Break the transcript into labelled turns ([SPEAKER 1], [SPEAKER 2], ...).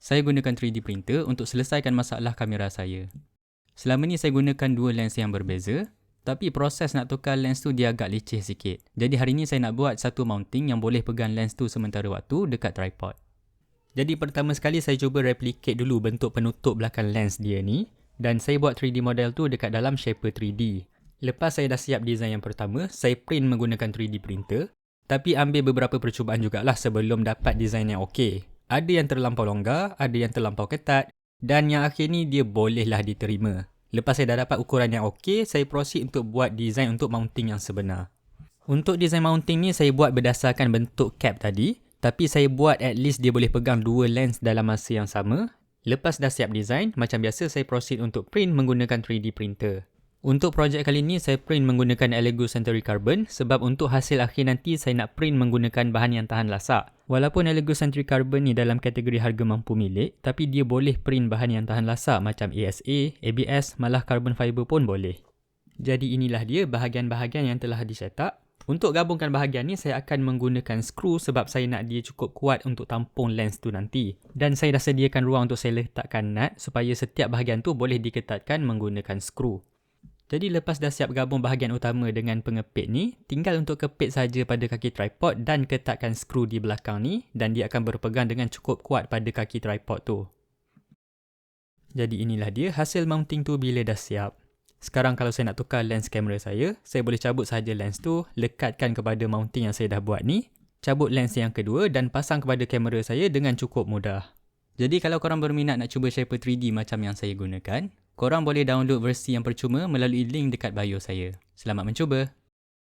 [SPEAKER 1] Saya gunakan 3D printer untuk selesaikan masalah kamera saya. Selama ni saya gunakan dua lens yang berbeza, tapi proses nak tukar lens tu dia agak leceh sikit. Jadi hari ni saya nak buat satu mounting yang boleh pegang lens tu sementara waktu dekat tripod. Jadi pertama sekali saya cuba replicate dulu bentuk penutup belakang lens dia ni, dan saya buat 3D model tu dekat dalam Shaper 3D. Lepas saya dah siap design yang pertama, saya print menggunakan 3D printer, tapi ambil beberapa percubaan jugalah sebelum dapat design yang okey. Ada yang terlampau longgar, ada yang terlampau ketat, dan yang akhir ni dia bolehlah diterima. Lepas saya dah dapat ukuran yang okey, saya proceed untuk buat design untuk mounting yang sebenar. Untuk design mounting ni saya buat berdasarkan bentuk cap tadi, tapi saya buat at least dia boleh pegang dua lens dalam masa yang sama. Lepas dah siap design, macam biasa saya proceed untuk print menggunakan 3D printer. Untuk projek kali ni saya print menggunakan Elegoo Century Carbon sebab untuk hasil akhir nanti saya nak print menggunakan bahan yang tahan lasak. Walaupun Elegoo Century Carbon ni dalam kategori harga mampu milik, tapi dia boleh print bahan yang tahan lasak macam ASA, ABS, malah carbon fiber pun boleh. Jadi inilah dia bahagian-bahagian yang telah dicetak. Untuk gabungkan bahagian ni saya akan menggunakan skru sebab saya nak dia cukup kuat untuk tampung lens tu nanti. Dan saya dah sediakan ruang untuk saya letakkan nut supaya setiap bahagian tu boleh diketatkan menggunakan skru. Jadi lepas dah siap gabung bahagian utama dengan pengepit ni, tinggal untuk kepit saja pada kaki tripod dan ketatkan skru di belakang ni dan dia akan berpegang dengan cukup kuat pada kaki tripod tu. Jadi inilah dia hasil mounting tu bila dah siap. Sekarang kalau saya nak tukar lens kamera saya boleh cabut saja lens tu, lekatkan kepada mounting yang saya dah buat ni, cabut lens yang kedua dan pasang kepada kamera saya dengan cukup mudah. Jadi kalau korang berminat nak cuba Shaper 3D macam yang saya gunakan, korang boleh download versi yang percuma melalui link dekat bio saya. Selamat mencuba!